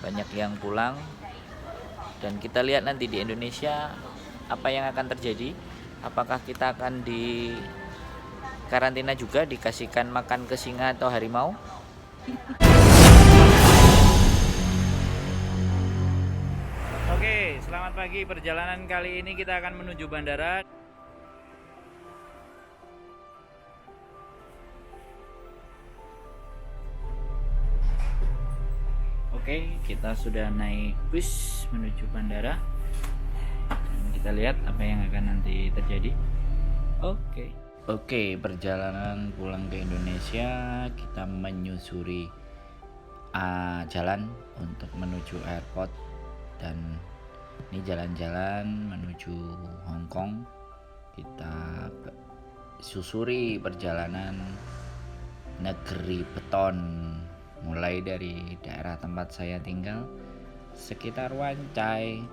banyak yang pulang, dan kita lihat nanti di Indonesia apa yang akan terjadi. Apakah kita akan di karantina juga, dikasihkan makan ke singa atau harimau? Oke, selamat pagi. Perjalanan kali ini kita akan menuju bandara. Oke, kita sudah naik bus menuju bandara. Dan kita lihat apa yang akan nanti terjadi. Oke, perjalanan pulang ke Indonesia kita menyusuri jalan untuk menuju airport, dan ini jalan-jalan menuju Hong Kong. Kita susuri perjalanan negeri beton, mulai dari daerah tempat saya tinggal sekitar Wancai,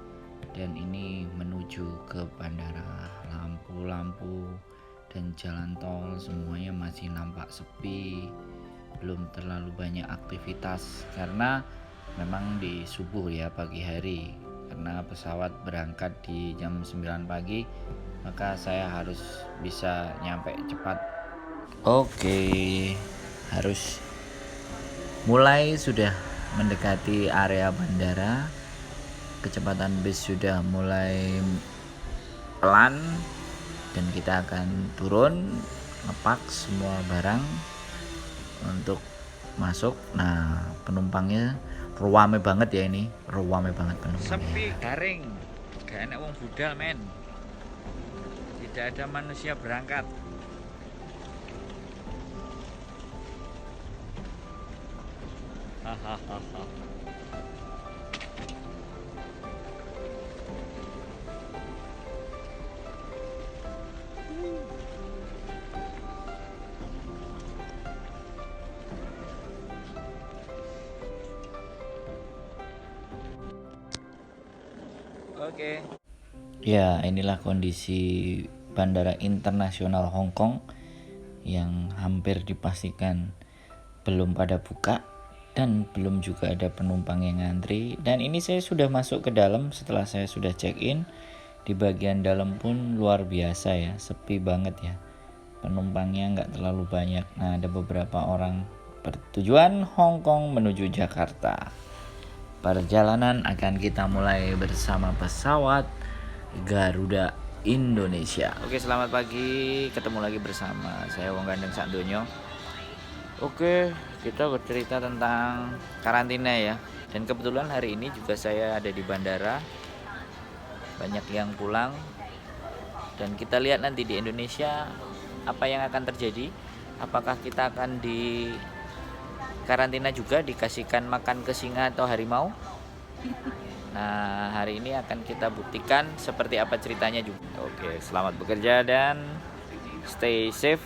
dan ini menuju ke bandara. Lampu-lampu dan jalan tol semuanya masih nampak sepi, belum terlalu banyak aktivitas karena memang di subuh ya, pagi hari. Karena pesawat berangkat di jam 9 pagi, maka saya harus bisa nyampe cepat. Oke, harus mulai sudah mendekati area bandara. Kecepatan bus sudah mulai pelan, dan kita akan turun ngepak semua barang untuk masuk. Nah, penumpangnya ruame banget ya, ini ruame banget penumpangnya. Sepi garing, gak enak wong budal men, tidak ada manusia berangkat. Hahaha. Oke. Ya, inilah kondisi Bandara Internasional Hong Kong yang hampir dipastikan belum pada buka, dan belum juga ada penumpang yang ngantri. Dan ini saya sudah masuk ke dalam setelah saya sudah check-in. Di bagian dalam pun luar biasa ya, sepi banget ya. Penumpangnya nggak terlalu banyak. Nah, ada beberapa orang bertujuan Hong Kong menuju Jakarta. Perjalanan akan kita mulai bersama pesawat Garuda Indonesia. Oke, selamat pagi. Ketemu lagi bersama saya Wong Gandeng Sakdonyo. Oke, kita bercerita tentang karantina ya. Dan kebetulan hari ini juga saya ada di bandara. Banyak yang pulang, dan kita lihat nanti di Indonesia apa yang akan terjadi. Apakah kita akan di karantina juga, dikasihkan makan ke singa atau harimau? Nah, hari ini akan kita buktikan seperti apa ceritanya juga. Oke, selamat bekerja dan stay safe,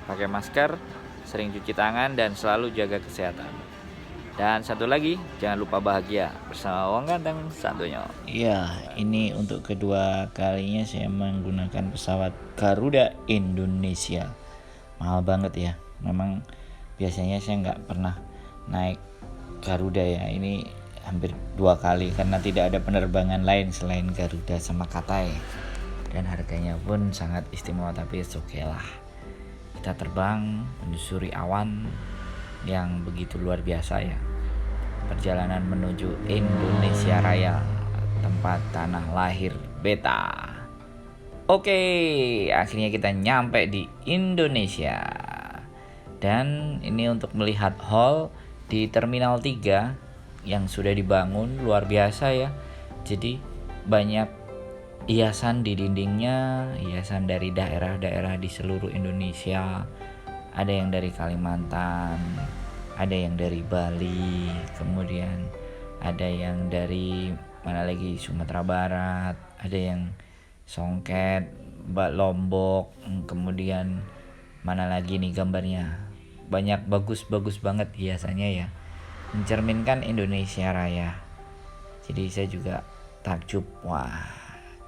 pakai masker, sering cuci tangan, dan selalu jaga kesehatan. Dan satu lagi, jangan lupa bahagia bersama Wong Gandeng Sakdonyo. Iya, ini untuk kedua kalinya saya menggunakan pesawat Garuda Indonesia. Mahal banget ya. Memang biasanya saya nggak pernah naik Garuda ya. Ini hampir 2 kali karena tidak ada penerbangan lain selain Garuda sama Cathay. Dan harganya pun sangat istimewa, tapi oke lah. Kita terbang menyusuri awan yang begitu luar biasa ya. Perjalanan menuju Indonesia Raya, tempat tanah lahir beta. Oke, akhirnya kita nyampe di Indonesia. Dan ini untuk melihat hall di Terminal 3 yang sudah dibangun, luar biasa ya. Jadi banyak hiasan di dindingnya, hiasan dari daerah-daerah di seluruh Indonesia. Ada yang dari Kalimantan, ada yang dari Bali, kemudian ada yang dari mana lagi, Sumatera Barat, ada yang Songket, Lombok, kemudian mana lagi nih gambarnya. Banyak, bagus-bagus banget hiasannya ya, mencerminkan Indonesia Raya. Jadi saya juga takjub, wah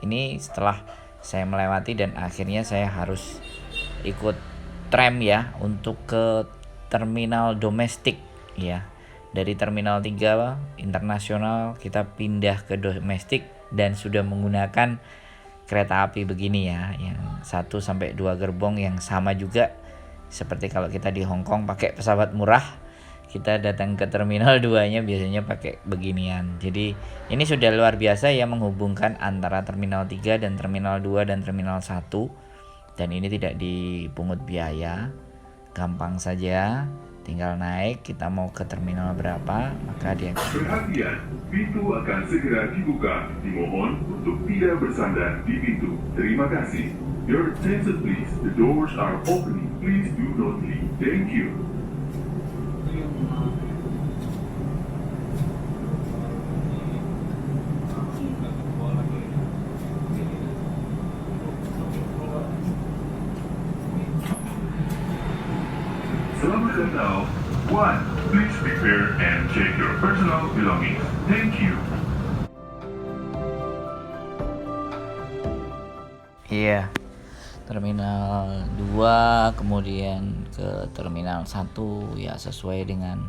ini setelah saya melewati, dan akhirnya saya harus ikut tram ya untuk ke terminal domestik ya. Dari Terminal 3 internasional kita pindah ke domestik dan sudah menggunakan kereta api begini ya, yang 1 sampai 2 gerbong yang sama juga seperti kalau kita di Hong Kong pakai pesawat murah. Kita datang ke Terminal 2-nya biasanya pakai beginian. Jadi ini sudah luar biasa ya, menghubungkan antara Terminal 3 dan Terminal 2 dan Terminal 1. Dan ini tidak dipungut biaya, gampang saja. Tinggal naik, kita mau ke terminal berapa, maka dia... Perhatian, pintu akan segera dibuka. Dimohon untuk tidak bersandar di pintu. Terima kasih. Your attention please. The doors are opening. Please do not leave. Thank you. Selamat datang. 1. Please prepare and check your personal belongings. Thank you. Iya, Terminal 2 kemudian ke Terminal 1 ya, sesuai dengan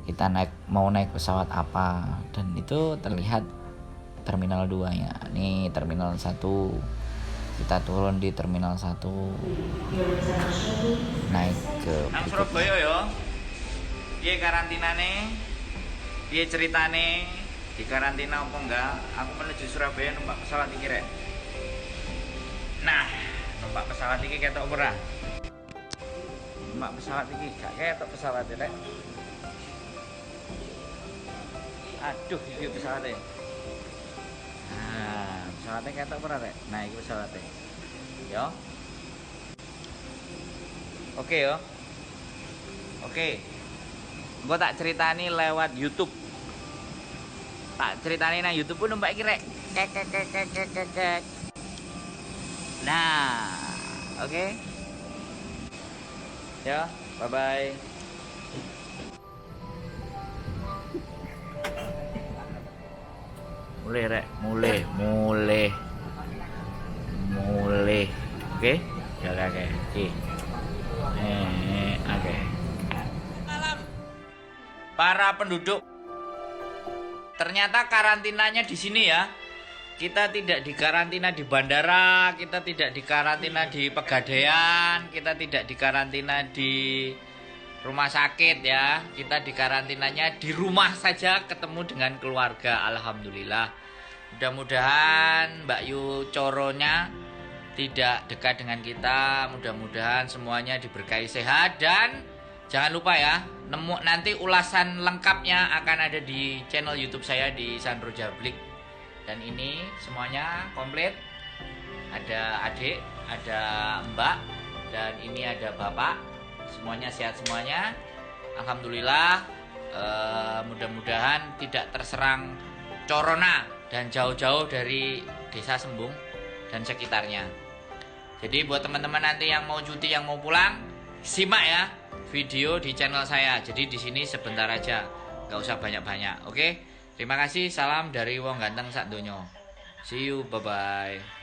kita mau naik pesawat apa, dan itu terlihat Terminal 2 ya. Nih Terminal 1, kita turun di Terminal 1, naik ke Surabaya ya. Piye karantinane? Piye ceritane? Di karantina apa enggak? Aku menuju Surabaya numpak pesawat iki rek. Nah, numpak pesawat iki ketok ora? Numpak pesawat iki gak ketok pesawat rek. Aduh, iki pesawatnya. Nah, pesawatnya ketok ora rek? Nah, iki pesawatnya. Yo. Oke yo. Oke. Gue tak ceritani lewat YouTube. Tak ceritani nang YouTube pun numpak iki rek. Kek. Nah, oke. Ya, bye bye. Mulai rek, mulai. Oke? Ya oke. Oke. Para penduduk, ternyata karantinanya di sini ya. Kita tidak dikarantina di bandara, kita tidak dikarantina di Pegadaian, kita tidak dikarantina di rumah sakit ya. Kita dikarantinanya di rumah saja, ketemu dengan keluarga. Alhamdulillah. Mudah-mudahan Mbak Yu coronya tidak dekat dengan kita. Mudah-mudahan semuanya diberkahi sehat, dan jangan lupa ya, nanti ulasan lengkapnya akan ada di channel YouTube saya di Sandro Jablik. Dan ini semuanya komplit. Ada adik, ada mbak, dan ini ada bapak. Semuanya sehat semuanya. Alhamdulillah. Mudah-mudahan tidak terserang corona dan jauh-jauh dari Desa Sembung dan sekitarnya. Jadi buat teman-teman nanti yang mau cuti, yang mau pulang, simak ya video di channel saya. Jadi di sini sebentar aja, nggak usah banyak-banyak. Oke, terima kasih. Salam dari wong ganteng sak donya. See you, bye bye.